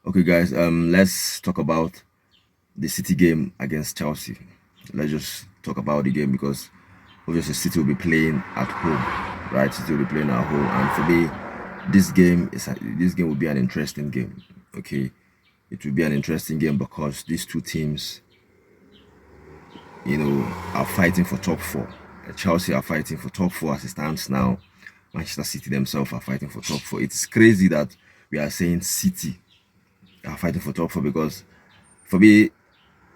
Okay, guys. Let's talk about the City game against Chelsea. Let's just talk about the game because obviously City will be playing at home, right? City will be playing at home, and for me, this game will be an interesting game. Okay, it will be an interesting game because these two teams, are fighting for top four. Chelsea are fighting for top four as it stands now. Manchester City themselves are fighting for top four. It's crazy that we are saying City are fighting for top four because for me,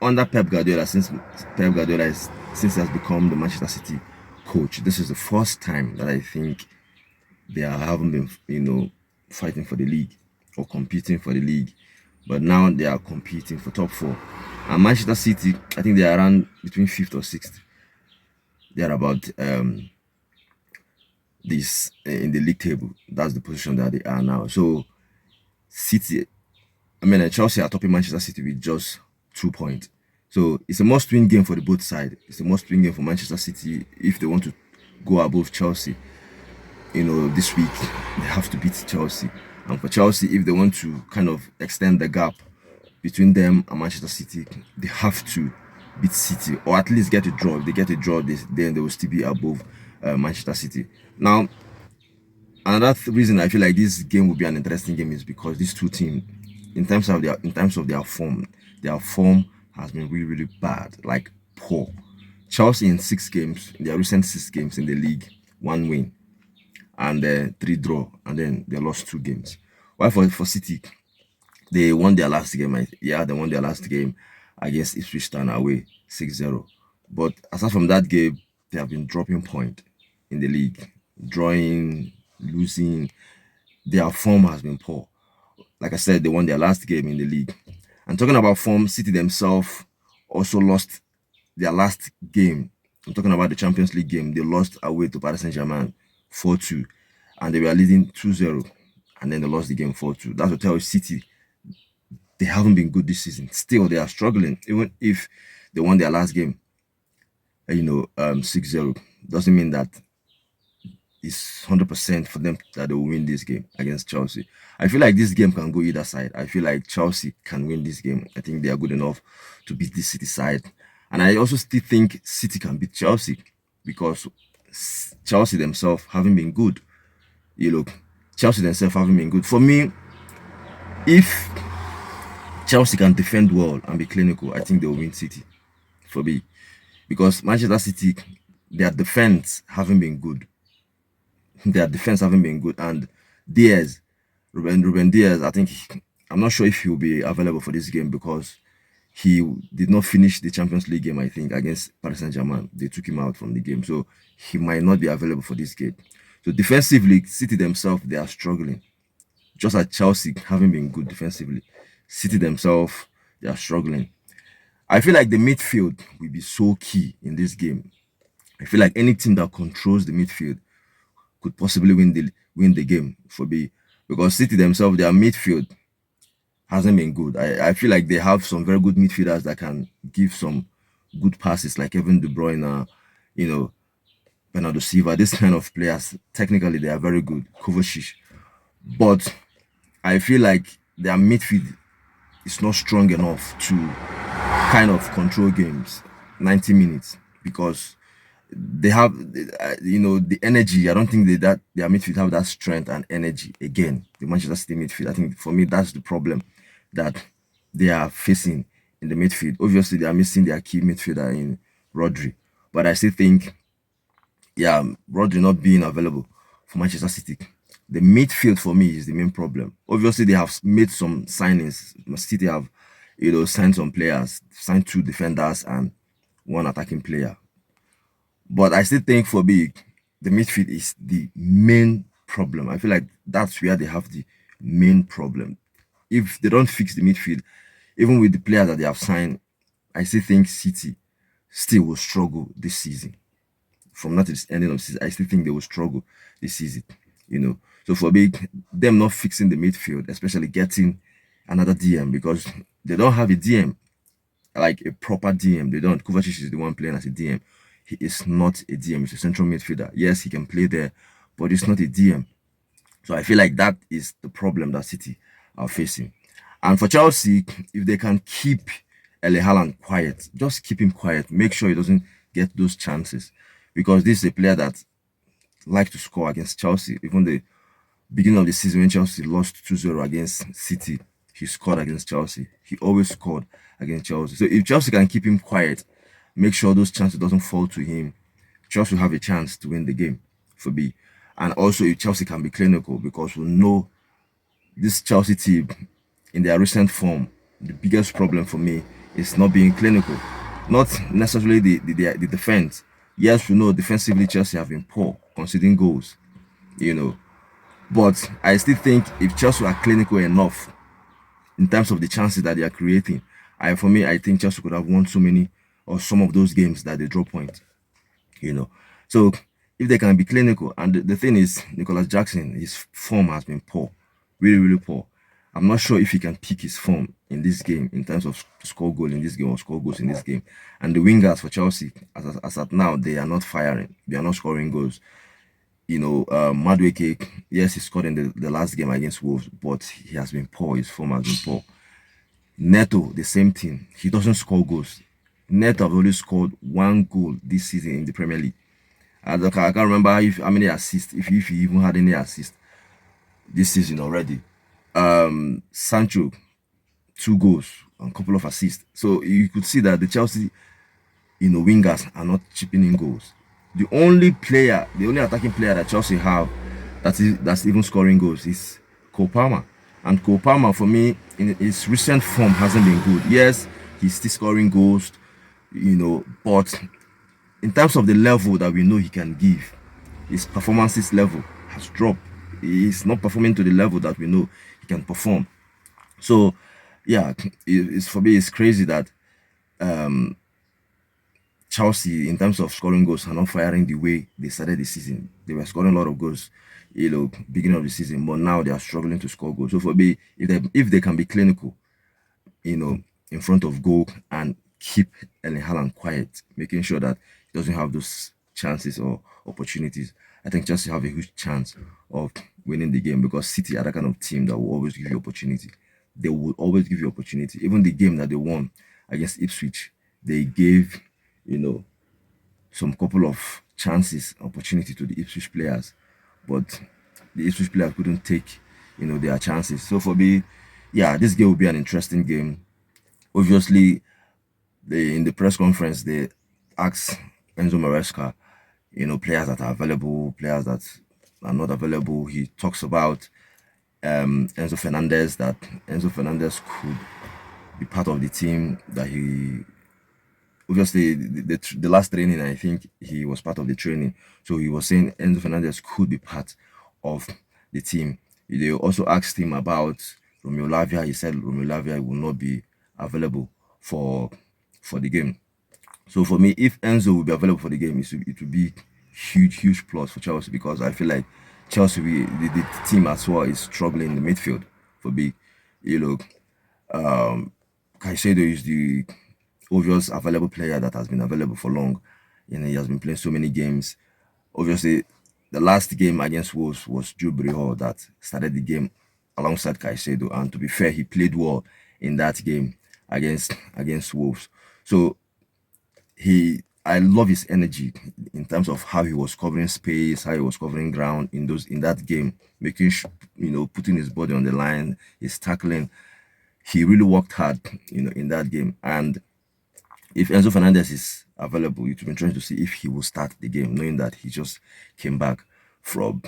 under Pep Guardiola, Pep Guardiola is since he has become the Manchester City coach, this is the first time that I think haven't been, fighting for the league or competing for the league. But now they are competing for top four. And Manchester City, I think they are around between fifth or sixth. They are about this in the league table. That's the position that they are now. So City, Chelsea are topping Manchester City with just 2 points. So it's a must-win game for the both sides. It's a must-win game for Manchester City if they want to go above Chelsea. This week they have to beat Chelsea, and for Chelsea, if they want to kind of extend the gap between them and Manchester City, they have to beat City or at least get a draw. If they get a draw, then they will still be above Manchester City. Now, another reason I feel like this game will be an interesting game is because these two teams, in terms of their form has been really really bad, like poor. Chelsea in their recent 6 games in the league, 1 win and 3 draw, and then they lost 2 games. While for City, they won their last game. They won their last game against Ipswich Town away 6-0. But aside from that game, they have been dropping point in the league, drawing, losing. Their form has been poor. Like I said, they won their last game in the league. And talking about form, City themselves also lost their last game. I'm talking about the Champions League game. They lost away to Paris Saint-Germain 4-2, and they were leading 2-0, and then they lost the game 4-2. That's what tells City they haven't been good this season. Still, they are struggling. Even if they won their last game, 6-0, doesn't mean that it's 100% for them that they will win this game against Chelsea. I feel like this game can go either side. I feel like Chelsea can win this game. I think they are good enough to beat this City side. And I also still think City can beat Chelsea because Chelsea themselves haven't been good. You look, Chelsea themselves haven't been good. For me, if Chelsea can defend well and be clinical, I think they will win City for me. Because Manchester City, their defense haven't been good. Their defense haven't been good. And Diaz, Ruben Diaz, I'm not sure if he'll be available for this game because he did not finish the Champions League game, I think, against Paris Saint-Germain. They took him out from the game. So he might not be available for this game. So defensively, City themselves, they are struggling. Just as Chelsea haven't been good defensively. City themselves, they are struggling. I feel like the midfield will be so key in this game. I feel like any team that controls the midfield could possibly win the game for me. Because City themselves, their midfield hasn't been good. I feel like they have some very good midfielders that can give some good passes, like Kevin De Bruyne, you know, Bernardo Silva. This kind of players, technically, they are very good. Kovacic. But I feel like their midfield is not strong enough to kind of control games 90 minutes because they have the energy. I don't think that their midfield have that strength and energy. Again, the Manchester City midfield, I think for me that's the problem that they are facing in the midfield. Obviously they are missing their key midfielder in Rodri, but I still think, yeah, Rodri not being available for Manchester City, the midfield for me is the main problem. Obviously, they have made some signings. City have, signed some players, signed 2 defenders and 1 attacking player. But I still think for me, the midfield is the main problem. I feel like that's where they have the main problem. If they don't fix the midfield, even with the players that they have signed, I still think City still will struggle this season. From now to the ending of the season, I still think they will struggle this season. So for me, them not fixing the midfield, especially getting another DM because they don't have a DM, like a proper DM. They don't. Kovacic is the one playing as a DM. He is not a DM. He's a central midfielder. Yes, he can play there, but it's not a DM. So I feel like that is the problem that City are facing. And for Chelsea, if they can keep Erling Haaland quiet, just keep him quiet, make sure he doesn't get those chances, because this is a player that likes to score against Chelsea. Even the beginning of the season when Chelsea lost 2-0 against City, he scored against Chelsea. He always scored against Chelsea. So if Chelsea can keep him quiet, make sure those chances doesn't fall to him, Chelsea will have a chance to win the game for B. And also if Chelsea can be clinical, because we know this Chelsea team in their recent form, the biggest problem for me is not being clinical. Not necessarily the defense. Yes, we know defensively Chelsea have been poor, conceding goals, you know. But I still think if Chelsea are clinical enough in terms of the chances that they are creating, for me, I think Chelsea could have won so many or some of those games that they draw points, you know. So if they can be clinical, and the thing is, Nicholas Jackson, his form has been poor, really, really poor. I'm not sure if he can pick his form in this game in terms of score goal in this game or score goals in this game. And the wingers for Chelsea, as at now, they are not firing, they are not scoring goals. Madueke, yes, he scored in the last game against Wolves, but he has been poor. His form has been poor. Neto, the same thing. He doesn't score goals. Neto have only scored one goal this season in the Premier League. I can't remember how many assists, if he even had any assists this season already. Sancho, 2 goals and a couple of assists. So you could see that the Chelsea, wingers are not chipping in goals. The only attacking player that Chelsea have that's even scoring goals is Cole Palmer. And Cole Palmer, for me, in his recent form hasn't been good. Yes, he's still scoring goals, but in terms of the level that we know he can give, his performances level has dropped. He's not performing to the level that we know he can perform. So, yeah, it's for me, it's crazy that Chelsea, in terms of scoring goals, are not firing the way they started the season. They were scoring a lot of goals, beginning of the season, but now they are struggling to score goals. So for me, if they can be clinical, you know, in front of goal and keep Erling Haaland quiet, making sure that he doesn't have those chances or opportunities, I think Chelsea have a huge chance of winning the game, because City are that kind of team that will always give you opportunity. They will always give you opportunity. Even the game that they won against Ipswich, they gave, you know, some couple of chances, opportunity to the Ipswich players, but the Ipswich players couldn't take, their chances. So for me, yeah, this game will be an interesting game. Obviously, in the press conference they asked Enzo Maresca, players that are available, players that are not available. He talks about Enzo Fernandez, that Enzo Fernandez could be part of the team, that he obviously the last training, I think he was part of the training. So he was saying Enzo Fernandez could be part of the team. They also asked him about Romeo Lavia. He said Romeo Lavia will not be available for the game. So for me, if Enzo will be available for the game, it will be huge plus for Chelsea, because I feel like Chelsea, the team as well, is struggling in the midfield for big. You know, Caicedo is the obvious available player that has been available for long. He has been playing so many games. Obviously, the last game against Wolves was Jude Hall that started the game alongside Caicedo, and to be fair, he played well in that game against Wolves. So I love his energy in terms of how he was covering space, how he was covering ground in that game, making putting his body on the line, his tackling. He really worked hard, in that game. And if Enzo Fernandez is available, it will be interesting to see if he will start the game, knowing that he just came back from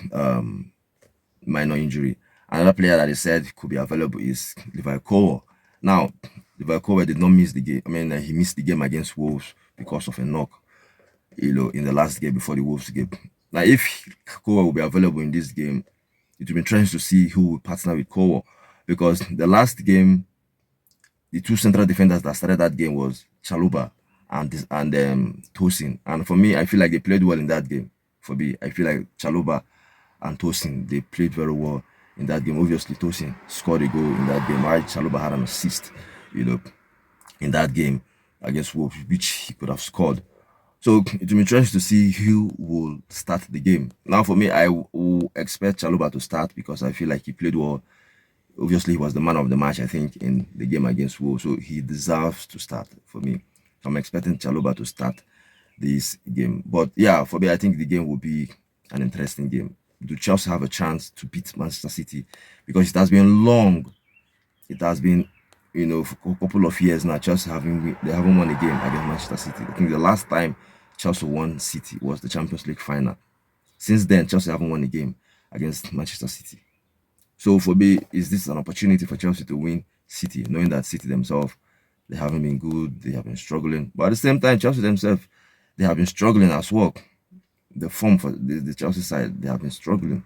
minor injury. Another player that he said could be available is Levi Cole. Now, Levi Cole did not miss the game. I mean, he missed the game against Wolves because of a knock, in the last game before the Wolves game. Now, if Cole will be available in this game, it will be interesting to see who will partner with Cole, because the last game, the two central defenders that started that game was Chaluba and Tosin. And for me, I feel like they played well in that game. For me, I feel like Chaluba and Tosin, they played very well in that game. Obviously, Tosin scored a goal in that game. While Chaluba had an assist, in that game against Wolves, which he could have scored. So it will be interesting to see who will start the game. Now, for me, I will expect Chaluba to start, because I feel like he played well obviously he was the man of the match, I think, in the game against Wolves, so he deserves to start for me. So I'm expecting Chalobah to start this game. But yeah, for me, I think the game will be an interesting game. Do Chelsea have a chance to beat Manchester City? Because it has been long. It has been, for a couple of years now, Chelsea they haven't won a game against Manchester City. I think the last time Chelsea won City was the Champions League final. Since then, Chelsea haven't won a game against Manchester City. So for me, is this an opportunity for Chelsea to win City, knowing that City themselves, they haven't been good, they have been struggling. But at the same time, Chelsea themselves, they have been struggling as well. The form for the Chelsea side, they have been struggling.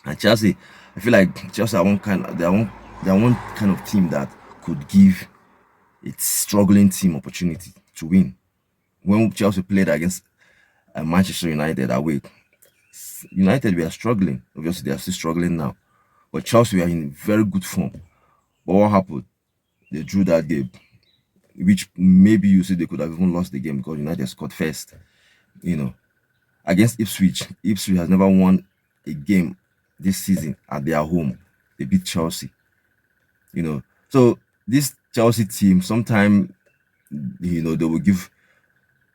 And Chelsea, I feel like Chelsea are one kind of team that could give its struggling team opportunity to win. When Chelsea played against Manchester United away, United were struggling. Obviously, they are still struggling now. But Chelsea were in very good form. But what happened? They drew that game, which maybe you say they could have even lost the game because United scored first. Against Ipswich. Ipswich has never won a game this season at their home. They beat Chelsea. So this Chelsea team, sometimes, they will give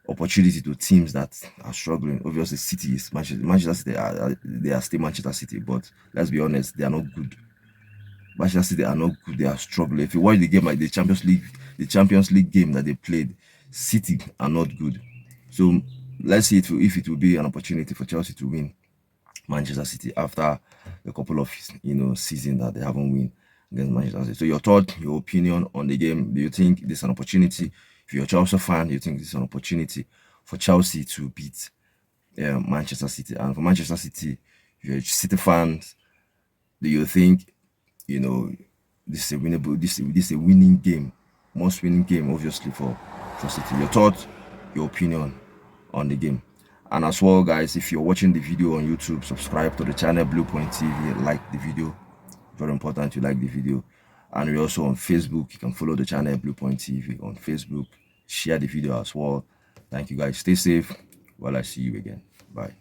opportunity to teams that are struggling. Obviously, City is Manchester City. They are still Manchester City, but let's be honest, they are not good. Manchester City are not good. They are struggling. If you watch the game, like the Champions League game that they played, City are not good. So let's see if it will be an opportunity for Chelsea to win Manchester City after a couple of seasons that they haven't won against Manchester City. So your thought, your opinion on the game? Do you think this is an opportunity? If you're a Chelsea fan, do you think this is an opportunity for Chelsea to beat Manchester City? And for Manchester City, if you're a City fans, do you think this is a winnable? This is a winning game, most winning game, obviously for City. Your thought, your opinion on the game. And as well, guys, if you're watching the video on YouTube, subscribe to the channel Bluepoint TV, like the video. Very important you like the video. And we're also on Facebook. You can follow the channel Bluepoint TV on Facebook. Share the video as well. Thank you, guys. Stay safe while I see you again. Bye.